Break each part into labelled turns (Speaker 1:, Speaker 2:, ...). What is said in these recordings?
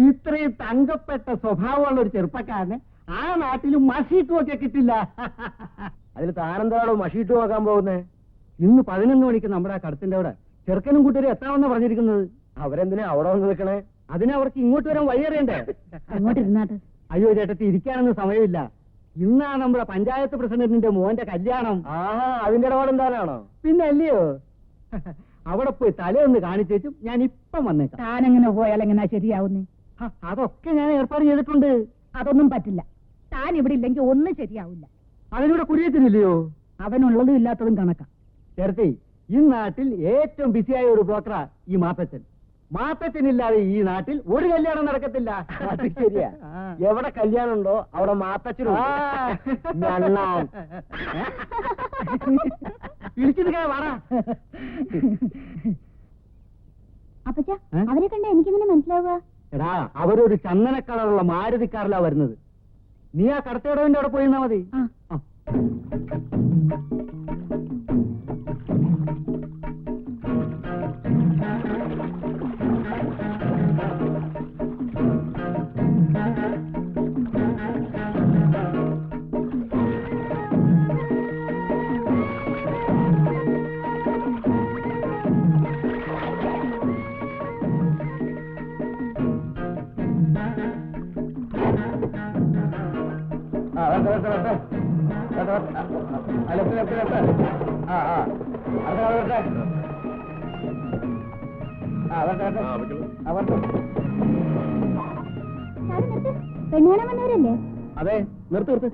Speaker 1: ഇത്രയും തങ്കപ്പെട്ട സ്വഭാവമുള്ള ഒരു ചെറുപ്പക്കാരന് ആ നാട്ടിലും മഷീട്ടും ഒക്കെ കിട്ടില്ല.
Speaker 2: അതിൽ താനെന്താണോ മഷീട്ട് നോക്കാൻ പോകുന്നേ?
Speaker 1: ഇന്ന് 11 മണിക്ക് നമ്മുടെ ആ കടത്തിന്റെ അവിടെ ചെറുക്കനും കൂട്ടരും എത്താമെന്നാ പറഞ്ഞിരിക്കുന്നത്.
Speaker 2: അവരെന്തിനാ അവിടെ വന്ന് നിൽക്കണേ?
Speaker 1: അതിനവർക്ക് ഇങ്ങോട്ട് വരാൻ വഴിയറിയണ്ടേ?
Speaker 3: അങ്ങോട്ട് ഇരുന്നാട്ട്.
Speaker 1: അയ്യോ ചേട്ടത്തി, ഇരിക്കാനൊന്നും സമയമില്ല. ഇന്നാണ് നമ്മുടെ പഞ്ചായത്ത് പ്രസിഡന്റിന്റെ മോന്റെ കല്യാണം.
Speaker 2: ആഹാ, അതിന്റെ ഇടപാടെന്താനാണോ?
Speaker 1: പിന്നെ അല്ലയോ, അവിടെ പോയി തലയൊന്ന് കാണിച്ചേച്ചും ഞാൻ ഇപ്പം വന്നേക്കാം.
Speaker 3: താനെങ്ങനെ പോയാൽ എങ്ങനെയാ ശരിയാവുന്നേ?
Speaker 1: അതൊക്കെ ഞാൻ ഏർപ്പാട് ചെയ്തിട്ടുണ്ട്.
Speaker 3: അതൊന്നും പറ്റില്ല. താൻ ഇവിടെ ഇല്ലെങ്കിൽ ഒന്നും ശരിയാവില്ല.
Speaker 1: അതിലൂടെ കുടിയേറ്റില്ലയോ?
Speaker 3: അവനുള്ളതും ഇല്ലാത്തതും കണക്കാം.
Speaker 1: ചേർത്തി, ഈ നാട്ടിൽ ഏറ്റവും ബിസിയായ ഒരു ബ്രോക്കറാ ഈ മാത്തച്ഛൻ. മാത്തച്ഛനില്ലാതെ ഈ നാട്ടിൽ ഒരു കല്യാണം നടക്കത്തില്ല.
Speaker 2: അത് ശരിയാ. എവിടെ കല്യാണം ഉണ്ടോ അവിടെ മാത്തച്ഛനും
Speaker 1: വാടാ.
Speaker 3: അപ്പച്ച, അവരെ കണ്ട എനിക്കെങ്ങനെ മനസ്സിലാവുക?
Speaker 1: എടാ, അവരൊരു ചന്ദന കളറുള്ള മാരുതി കാറിലാ വരുന്നത്. നീ ആ കടത്തേടവിന്റെ അവിടെ പോയിരുന്നാ മതി.
Speaker 3: പെണ്ണുകാണാൻ
Speaker 1: അതെ, നിർത്ത്.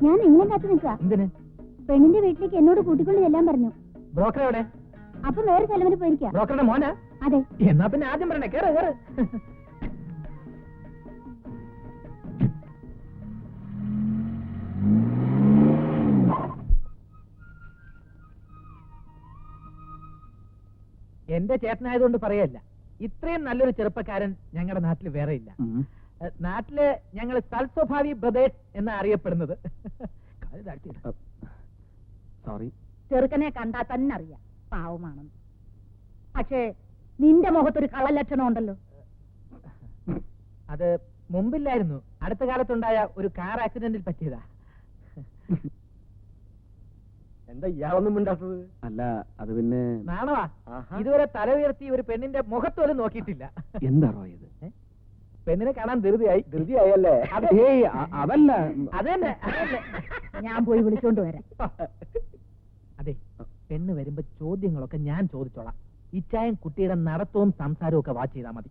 Speaker 3: ഞാൻ നിങ്ങളെ കാത്തു നിൽക്കുക.
Speaker 1: എന്തിന്?
Speaker 3: പെണ്ണിന്റെ വീട്ടിലേക്ക് എന്നോട് കൂട്ടിക്കൊണ്ട് ചെല്ലാൻ പറഞ്ഞു.
Speaker 1: ബ്രോക്കർ എവിടെ?
Speaker 3: അപ്പൊ വേറെ സ്ഥലം വരെ പോയിരിക്കാം.
Speaker 1: ബ്രോക്കറുടെ മോനാ?
Speaker 3: അതെ.
Speaker 1: എന്നാ പിന്നെ ആദ്യം പറയണേ, കേറ് കേറ്.
Speaker 4: എന്റെ ചേട്ടനായതുകൊണ്ട് പറയല്ല, ഇത്രയും നല്ലൊരു ചെറുപ്പക്കാരൻ ഞങ്ങളുടെ നാട്ടിൽ വേറെ ഇല്ല. നാട്ടില് ഞങ്ങൾ തൽസ്വഭാവി ബ്രദേഴ്സ് എന്നാ അറിയപ്പെടുന്നത്.
Speaker 1: സോറി.
Speaker 3: ചെറുക്കനെ കണ്ടാൽ തന്നെ അറിയാം പാവമാണെന്ന്. പക്ഷേ നിന്റെ മുഖത്തൊരു കള്ളലക്ഷണം ഉണ്ടല്ലോ.
Speaker 4: അത് മുമ്പില്ലായിരുന്നു, അടുത്ത കാലത്തുണ്ടായ ഒരു കാർ ആക്സിഡന്റിൽ പറ്റിയതാ.
Speaker 2: എന്താ ഇയാളൊന്നും മിണ്ടാത്തത്?
Speaker 1: അല്ല, അത് പിന്നെ
Speaker 4: നാണവാ, ഇതുവരെ തല ഉയർത്തി ഒരു പെണ്ണിന്റെ മുഖത്തോലും നോക്കിയിട്ടില്ല.
Speaker 1: എന്താണോ ഇത്?
Speaker 4: പെണ്ണിനെ കാണാൻ
Speaker 2: ധൃതിയായല്ലേ?
Speaker 1: അതല്ല.
Speaker 4: അതന്നെ.
Speaker 3: ഞാൻ പോയി വിളിച്ചോണ്ട് വരാം.
Speaker 4: അതെ, പെണ്ണ് വരുമ്പോ ചോദ്യങ്ങളൊക്കെ ഞാൻ ചോദിച്ചോളാം. ഇച്ചായം കുട്ടിയുടെ നടത്തവും സംസാരവും ഒക്കെ വാച്ച് ചെയ്താൽ മതി.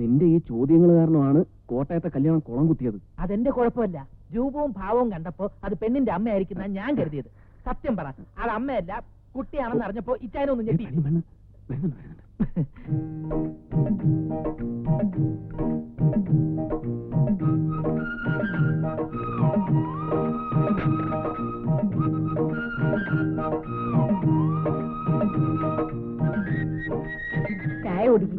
Speaker 1: നിന്റെ ഈ ചോദ്യങ്ങൾ കാരണമാണ് കോട്ടയത്തെ കല്യാണം കുളം കുത്തിയത്.
Speaker 4: അതെന്റെ കുഴപ്പമില്ല. രൂപവും ഭാവവും കണ്ടപ്പോ അത് പെണ്ണിന്റെ അമ്മയായിരിക്കുന്ന ഞാൻ കരുതിയത്. സത്യം പറ, അത് അമ്മയല്ല കുട്ടിയാണെന്ന് അറിഞ്ഞപ്പോ ഇച്ചായനൊന്നും ഞെട്ടി.
Speaker 3: ചായ കുടിക്കും.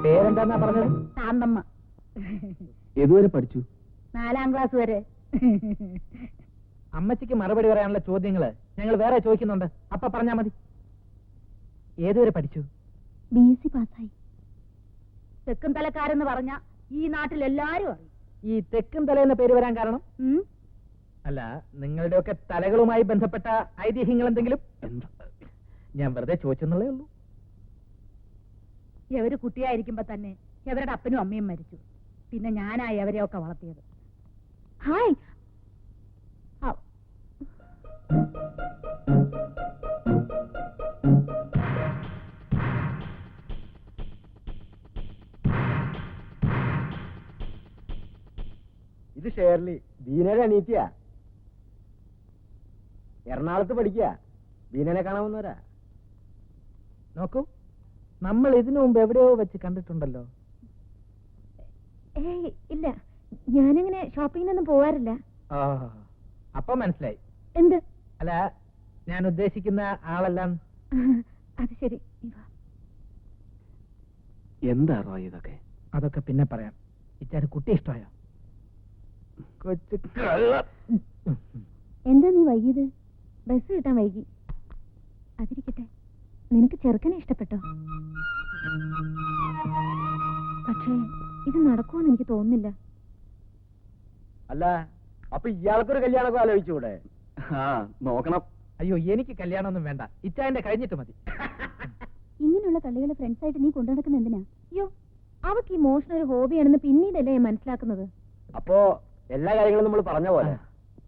Speaker 4: പേരെന്താ പറഞ്ഞത്?
Speaker 3: ശാന്തമ്മ.
Speaker 1: ഏതുവരെ പഠിച്ചു?
Speaker 3: 4ാം ക്ലാസ് വരെ.
Speaker 4: അമ്മച്ചിക്ക് മറുപടി പറയാനുള്ള ചോദ്യങ്ങള് ഞങ്ങൾ വേറെ ചോദിക്കുന്നുണ്ട്, അപ്പൊ പറഞ്ഞാ മതി. ഏതുവരെ പഠിച്ചു?
Speaker 3: BSc പാസ്സായി. തെക്കും തലക്കാരെന്ന് പറഞ്ഞ ഈ നാട്ടിൽ എല്ലാരും അറിയും.
Speaker 4: ഈ തെക്കും തല എന്ന പേര് വരാൻ കാരണം? അല്ല, നിങ്ങളുടെയൊക്കെ തലകളുമായി ബന്ധപ്പെട്ട ഐതിഹ്യങ്ങൾ എന്തെങ്കിലും? ഞാൻ വെറുതെ ചോദിച്ചെന്നുള്ളേ ഉള്ളൂ.
Speaker 3: എവര് കുട്ടിയായിരിക്കുമ്പോ തന്നെ എവരുടെ അപ്പനും അമ്മയും മരിച്ചു. പിന്നെ ഞാനായി എവരെയൊക്കെ വളർത്തിയത്. ഹായ്.
Speaker 2: ഇത് ഷേർലി, ബീനയുടെ അനീറ്റിയാ. എറണാകുളത്ത് പഠിക്കുക. ബീനനെ കാണാവുന്നവരാ.
Speaker 4: നോക്കൂ, നമ്മൾ ഇതിനു മുമ്പ് എവിടെയോ വെച്ച് കണ്ടിട്ടുണ്ടല്ലോ.
Speaker 3: ഇല്ല, ഞാനങ്ങനെ ഷോപ്പിങ്ങിനൊന്നും പോവാറില്ല.
Speaker 4: അപ്പൊ മനസ്സിലായി.
Speaker 3: എന്ത്?
Speaker 4: അല്ല, ഞാൻ ഉദ്ദേശിക്കുന്ന ആളെല്ലാം.
Speaker 3: അത് ശരി.
Speaker 1: എന്താണോ ഇതൊക്കെ?
Speaker 4: അതൊക്കെ പിന്നെ പറയാം. ഇച്ചാര് കുട്ടി ഇഷ്ടമായോ? കൊച്ചു കള്ള.
Speaker 5: എന്താ നീ വൈകിയത്? ബസ് കിട്ടാൻ വൈകി. അതിരിക്കട്ടെ, നിനക്ക് ചെറുക്കനെ ഇഷ്ടപ്പെട്ടോ? പക്ഷേ ഇത് നടക്കുമെന്ന് എനിക്ക് തോന്നുന്നില്ല.
Speaker 2: അല്ല, അപ്പൊ ഇയാൾക്കൊരു കല്യാണമൊക്കെ ആലോചിച്ചുകൂടെ?
Speaker 1: ആ നോക്കണം.
Speaker 4: അയ്യോ, എനിക്ക് കല്യാണമൊന്നും വേണ്ട. ഇച്ചായന്റെ കഴിഞ്ഞിട്ട് മതി.
Speaker 5: ഇങ്ങനെയുള്ള കളികളെ ഫ്രണ്ട്സായിട്ട് നീ കൊണ്ടുനടക്കുന്ന എന്തിനാ? അയ്യോ, അവക്ക് ഈ മോഷണം ഒരു ഹോബിയാണെന്ന് പിന്നീടല്ലേ ഞാൻ മനസ്സിലാക്കുന്നത്.
Speaker 2: അപ്പോ എല്ലാ കാര്യങ്ങളും നമ്മൾ പറഞ്ഞ പോലെ.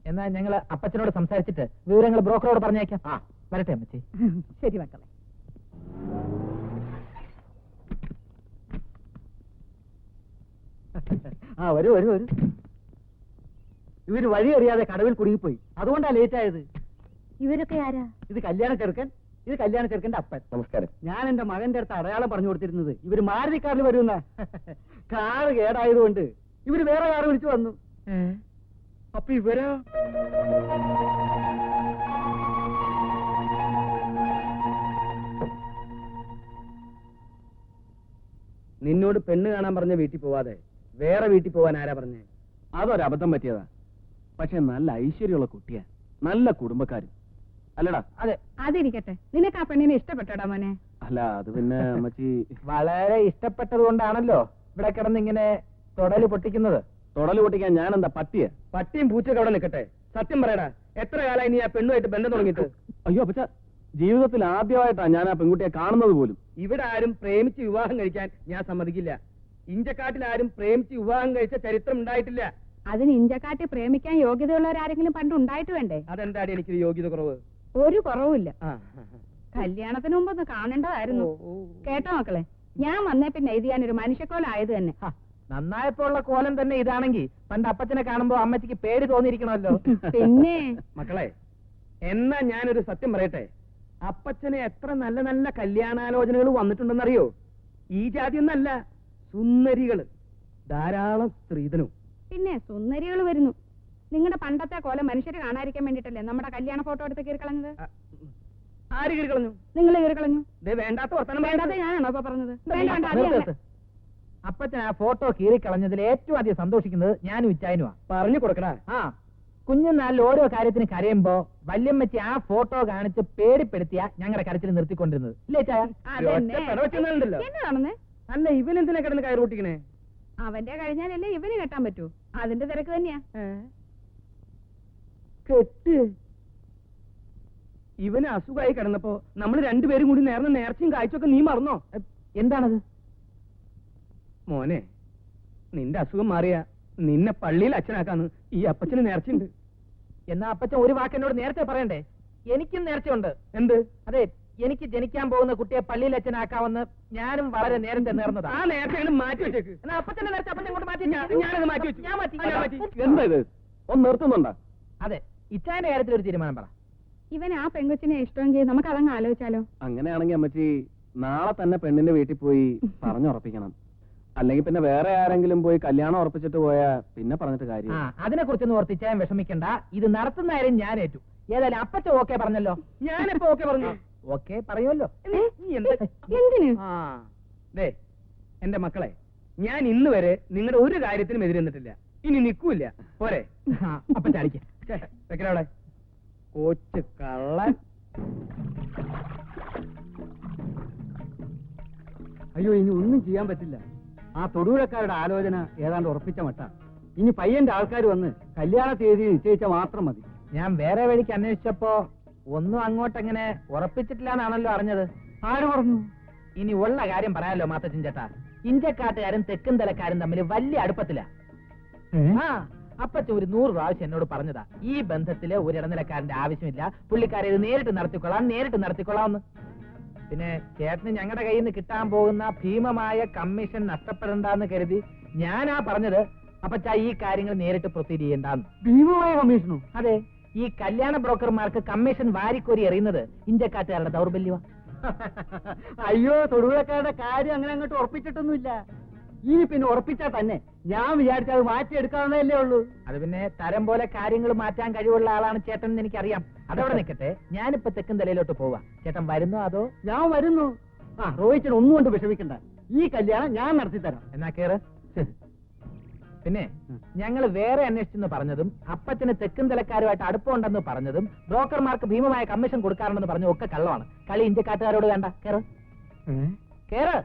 Speaker 4: എന്നാ ഞങ്ങൾ അപ്പച്ചനോട് സംസാരിച്ചിട്ട് വിവരങ്ങൾ ബ്രോക്കറോട് പറഞ്ഞേക്കാം.
Speaker 2: ആ,
Speaker 4: വരട്ടെ അമ്മച്ചി.
Speaker 3: ശരി മക്കളെ.
Speaker 1: ആ വരൂ വരൂ വരൂ. ഇവര് വഴി അറിയാതെ കടവിൽ കുടുങ്ങിപ്പോയി, അതുകൊണ്ടാ ലേറ്റ് ആയത്.
Speaker 5: ഇവരൊക്കെ ആരാ?
Speaker 1: ഇത് കല്യാണ ചെറുക്കൻ, ഇത് കല്യാണ ചെറുക്കന്റെ അപ്പൻ.
Speaker 2: നമസ്കാരം.
Speaker 1: ഞാൻ എന്റെ മകന്റെ അടുത്ത് അടയാളം പറഞ്ഞു കൊടുത്തിരുന്നത് ഇവര് മാരുതി കാറിൽ വരുന്ന. കാറ് കേടായതുകൊണ്ട് ഇവര് വേറെ കാറ് വിളിച്ചു വന്നു.
Speaker 4: അപ്പൊ ഇവരോ?
Speaker 2: നിന്നോട് പെണ്ണ് കാണാൻ പറഞ്ഞ വീട്ടിൽ പോവാതെ വേറെ വീട്ടിൽ പോവാൻ ആരാ പറഞ്ഞേ?
Speaker 1: അതൊരബദ്ധം പറ്റിയതാ. പക്ഷെ നല്ല ഐശ്വര്യമുള്ള കുട്ടിയാ, നല്ല കുടുംബക്കാരും. അല്ലടാ?
Speaker 3: അതെ, അതിരിക്കട്ടെ. നിനക്ക് ആ പെണ്ണിനെ ഇഷ്ടപ്പെട്ടോടാ മോനെ?
Speaker 1: അല്ല, അത് പിന്നെ അമ്മച്ചി
Speaker 4: വളരെ ഇഷ്ടപ്പെട്ടത് കൊണ്ടാണല്ലോ ഇവിടെ കിടന്ന് ഇങ്ങനെ തൊടല് പൊട്ടിക്കുന്നത്.
Speaker 1: തൊടല് പൊട്ടിക്കാൻ ഞാൻ എന്താ പട്ടിയ?
Speaker 2: പട്ടിയും പൂച്ചൊക്കെ അവിടെ നിൽക്കട്ടെ. സത്യം പറയടാ, എത്ര കാലമായി നീ ആ പെണ്ണുമായിട്ട് ബന്ധം തുടങ്ങിയിട്ട്?
Speaker 1: അയ്യോ അപ്പച്ച, ജീവിതത്തിൽ ആദ്യമായിട്ടാ ഞാൻ ആ പെൺകുട്ടിയെ കാണുന്നത് പോലും.
Speaker 2: ഇവിടെ ആരും പ്രേമിച്ച് വിവാഹം കഴിക്കാൻ ഞാൻ സമ്മതിക്കില്ല. ഇഞ്ചക്കാട്ടിൽ ആരും പ്രേമിച്ച് വിവാഹം കഴിച്ച ചരിത്രം ഉണ്ടായിട്ടില്ല.
Speaker 3: അതിന് ഇഞ്ചക്കാട്ടി പ്രേമിക്കാൻ യോഗ്യതയുള്ളവരാരെങ്കിലും പണ്ട് ഉണ്ടായിട്ട് വേണ്ടേ?
Speaker 2: അതെന്താടി എനിക്ക് യോഗ്യത കുറവ്?
Speaker 3: ഒരു കുറവുമില്ല.
Speaker 2: ആ,
Speaker 3: കല്യാണത്തിന് മുമ്പ് ഒന്ന് കാണേണ്ടതായിരുന്നു.
Speaker 2: ഓ, ഓ.
Speaker 3: കേട്ടോ മക്കളെ, ഞാൻ വന്നേ പിന്നെ ഇത് ഞാനൊരു മനുഷ്യക്കോലായത് തന്നെ.
Speaker 4: ഹ, നന്നായപ്പോ ഉള്ള കോലം തന്നെ ഇതാണെങ്കിൽ പണ്ട് അപ്പച്ചനെ കാണുമ്പോ അമ്മച്ചിക്ക് പേടി തോന്നിയിരിക്കണമല്ലോ.
Speaker 3: പിന്നെ
Speaker 2: മക്കളെ, എന്നാ ഞാനൊരു സത്യം പറയട്ടെ. അപ്പച്ചന് എത്ര നല്ല നല്ല കല്യാണാലോചനകൾ വന്നിട്ടുണ്ടെന്നറിയോ? ഈ ജാതിയൊന്നല്ല, സുന്ദരികള് ധാരാളം സ്ത്രീധനും.
Speaker 3: പിന്നെ സുന്ദരികൾ വരുന്നു. നിങ്ങളുടെ പണ്ടത്തെ കോലം മനുഷ്യര് കാണാതിരിക്കാൻ വേണ്ടിട്ടല്ലേ നമ്മുടെ കല്യാണ ഫോട്ടോ എടുത്ത് കീറിക്കളഞ്ഞത്?
Speaker 2: ആര് കീറി കളഞ്ഞു?
Speaker 3: നിങ്ങൾ കീറിക്കളഞ്ഞു.
Speaker 2: ദേ വേണ്ടാത്ത വർത്തമാനം
Speaker 3: വേണ്ടാതെ
Speaker 2: പറയരുത്.
Speaker 3: ഞാനാണോ ഇപ്പൊ പറഞ്ഞത്? വേണ്ട വേണ്ട, അത്
Speaker 4: നിർത്ത്
Speaker 3: തന്നെ.
Speaker 4: നിർത്ത്. അപ്പച്ചൻ ആ ഫോട്ടോ കീറിക്കളഞ്ഞതിൽ ഏറ്റവും അധികം സന്തോഷിക്കുന്നത് ഞാനും ഇച്ചായനുമാ.
Speaker 2: പറഞ്ഞു കൊടുക്കടാ.
Speaker 4: ആ, കുഞ്ഞുനാളിൽ ഓരോ കാര്യത്തിന് കരയുമ്പോ വല്യമ്മച്ചി ആ ഫോട്ടോ കാണിച്ച് പേടിപ്പെടുത്തിയ ഞങ്ങളുടെ കരച്ചിൽ നിർത്തിക്കൊണ്ടിരുന്നത് ഇല്ലേ ചായ?
Speaker 3: അതന്നെ.
Speaker 2: ഒറ്റ പെടവെച്ചെന്നുണ്ടല്ലോ.
Speaker 3: എന്നതാണെന്ന്?
Speaker 2: അല്ല, ഇവനെന്തിനാ കിടന്ന് കയറി പൊട്ടിക്കണേ?
Speaker 3: അവന്റെ കഴിഞ്ഞാലല്ലേ ഇവന് കെട്ടാൻ പറ്റൂ. അതിന്റെ തിരക്ക് തന്നെയാ.
Speaker 2: കെട്ട്. ഇവന് അസുഖമായി കിടന്നപ്പോ നമ്മൾ രണ്ടുപേരും കൂടി നേർന്ന നേർച്ചയും കാഴ്ചയൊക്കെ നീ മറന്നോ?
Speaker 4: എന്താണത്?
Speaker 2: മോനെ, നിന്റെ അസുഖം മാറിയ നിന്നെ പള്ളിയിൽ അച്ഛനാക്കാന്ന് ഈ അപ്പച്ചന് നേർച്ചയുണ്ട്.
Speaker 4: എന്നാ അപ്പച്ചൻ ഒരു വാക്കെന്നോട് നേരത്തെ പറയണ്ടേ? എനിക്കും നേർച്ചയുണ്ട്.
Speaker 2: എന്ത്?
Speaker 4: അതെ, എനിക്ക് ജനിക്കാൻ പോകുന്ന കുട്ടിയെ പള്ളിയിൽ അച്ഛനാക്കാമെന്ന് ഞാനും വളരെ നേരത്തെ നേർന്നതാ.
Speaker 2: ആ നേർച്ച മാറ്റി വെച്ചേക്ക്.
Speaker 4: എന്നാ അപ്പച്ചന്റെ നേർച്ച അപ്പച്ചൻ കൊണ്ട് മാറ്റി.
Speaker 2: ഞാനത് മാറ്റി വെച്ചു.
Speaker 4: ഞാൻ മാറ്റി.
Speaker 2: ഞാൻ മാറ്റി.
Speaker 1: എന്താ ഇത്? ഒന്ന് നിർത്തുന്നുണ്ടോ?
Speaker 4: അതെ, ഇച്ചാന്റെ കാര്യത്തിൽ ഒരു തീരുമാനം പറ.
Speaker 3: ഇവൻ ആ പെങ്കൊച്ചിനെ ഇഷ്ടമെങ്കിൽ നമുക്ക് അതങ്ങ് ആലോചിച്ചാലോ?
Speaker 1: അങ്ങനെയാണെങ്കിൽ അമ്മച്ചി നാളെ തന്നെ പെണ്ണിന്റെ വീട്ടിൽ പോയി പറഞ്ഞുറപ്പിക്കണം. അല്ലെങ്കിൽ പിന്നെ വേറെ ആരെങ്കിലും പോയി കല്യാണം ഉറപ്പിച്ചിട്ട് പോയാ പിന്നെ പറഞ്ഞിട്ട്
Speaker 4: ആ,
Speaker 1: കാര്യം.
Speaker 4: അതിനെ കുറിച്ചൊന്നും ഓർത്ത് ഇച്ചായൻ വിഷമിക്കണ്ട. ഇത് നടത്തുന്ന കാര്യം ഞാൻ ഏറ്റു. ഏതായാലും അപ്പച്ച ഓക്കെ പറഞ്ഞല്ലോ.
Speaker 2: ഞാനിപ്പോ ഓക്കെ പറഞ്ഞു.
Speaker 4: ഓക്കെ പറയുമല്ലോ.
Speaker 2: നീ എന്താ?
Speaker 3: എന്തിന്?
Speaker 2: ആ, ദേ എന്റെ മക്കളെ, ഞാൻ ഇന്ന് വരെ നിങ്ങളുടെ ഒരു കാര്യത്തിനും എതിരെ നിന്നിട്ടില്ല, ഇനി നിൽക്കൂല. പോരെ?
Speaker 4: അപ്പച്ച അടിക്ക.
Speaker 2: വെക്കലവിടെ കോച്ച് കള്ളൻ.
Speaker 1: അയ്യോ, ഇനി ഒന്നും ചെയ്യാൻ പറ്റില്ല. ആ തൊടുപുഴക്കാരുടെ ആലോചന ഏതാണ്ട് ഉറപ്പിച്ച മട്ട. ഇനി പയ്യന്റെ ആൾക്കാർ വന്ന് കല്യാണ തീയതി നിശ്ചയിച്ച മാത്രം മതി.
Speaker 4: ഞാൻ വേറെ വഴിക്ക് അന്വേഷിച്ചപ്പോ ഒന്നും അങ്ങോട്ടെങ്ങനെ ഉറപ്പിച്ചിട്ടില്ലാന്നാണല്ലോ അറിഞ്ഞത്.
Speaker 1: ആര് പറഞ്ഞു?
Speaker 4: ഇനി ഉള്ള കാര്യം പറയാലോ മാത്തച്ഛൻ ചേട്ടാ. ഇഞ്ചക്കാട്ടുകാരും തെക്കും തലക്കാരും തമ്മിൽ വലിയ അടുപ്പത്തില്ല. ആ, അപ്പച്ച ഒരു 100 പ്രാവശ്യം എന്നോട് പറഞ്ഞതാ ഈ ബന്ധത്തില് ഒരു ഇടനിലക്കാരന്റെ ആവശ്യമില്ല, പുള്ളിക്കാരെ ഇത് നേരിട്ട് നടത്തിക്കൊള്ളാം എന്ന്. പിന്നെ ചേട്ടന് ഞങ്ങളുടെ കയ്യിൽ നിന്ന് കിട്ടാൻ പോകുന്ന ഭീമമായ കമ്മീഷൻ നഷ്ടപ്പെടണ്ടെന്ന് കരുതി ഞാനാ പറഞ്ഞത് അപ്പച്ച ഈ കാര്യങ്ങൾ നേരിട്ട് പ്രൊസീഡ് ചെയ്യണ്ടെന്ന്.
Speaker 1: ഭീമമായ കമ്മീഷനോ?
Speaker 4: അതെ, ഈ കല്യാണ ബ്രോക്കർമാർക്ക് കമ്മീഷൻ വാരിക്കോരി എറിയുന്നത് ഇഞ്ചക്കാട്ടുകാരുടെ ദൗർബല്യമാ.
Speaker 1: അയ്യോ, തൊടുപുഴക്കാരുടെ കാര്യം അങ്ങനെ അങ്ങോട്ട് ഉറപ്പിച്ചിട്ടൊന്നുമില്ല. ഇനി പിന്നെ ഉറപ്പിച്ചാൽ തന്നെ ഞാൻ വിചാരിച്ചാൽ അത് മാറ്റിയെടുക്കാവുന്നതല്ലേ ഉള്ളൂ.
Speaker 4: അത് പിന്നെ തരം പോലെ കാര്യങ്ങൾ മാറ്റാൻ കഴിവുള്ള ആളാണ് ചേട്ടൻ എന്ന് എനിക്കറിയാം. അതവിടെ നിൽക്കട്ടെ, ഞാനിപ്പോ തെക്കൻ തലയിലോട്ട് പോവാ. ചേട്ടൻ വരുന്നോ അതോ?
Speaker 1: ഞാൻ വരുന്നു. ആ, റോഹിച്ചൻ ഒന്നും കൊണ്ട് വിഷമിക്കണ്ട. ഈ കല്യാണം ഞാൻ നടത്തിത്തരാം.
Speaker 4: എന്നാ കേറ്. പിന്നെ ഞങ്ങൾ വേറെ അന്വേഷിച്ചെന്ന് പറഞ്ഞതും അപ്പച്ചന് തെക്കും തലക്കാരുമായിട്ട് അടുപ്പമുണ്ടെന്ന് പറഞ്ഞതും ബ്രോക്കർമാർക്ക് ഭീമമായ കമ്മീഷൻ കൊടുക്കാറുണ്ടെന്ന് പറഞ്ഞതും ഒക്കെ കള്ളമാണ്. കളി ഇഞ്ചക്കാട്ടുകാരോട് വേണ്ട. കേറ് കേറ്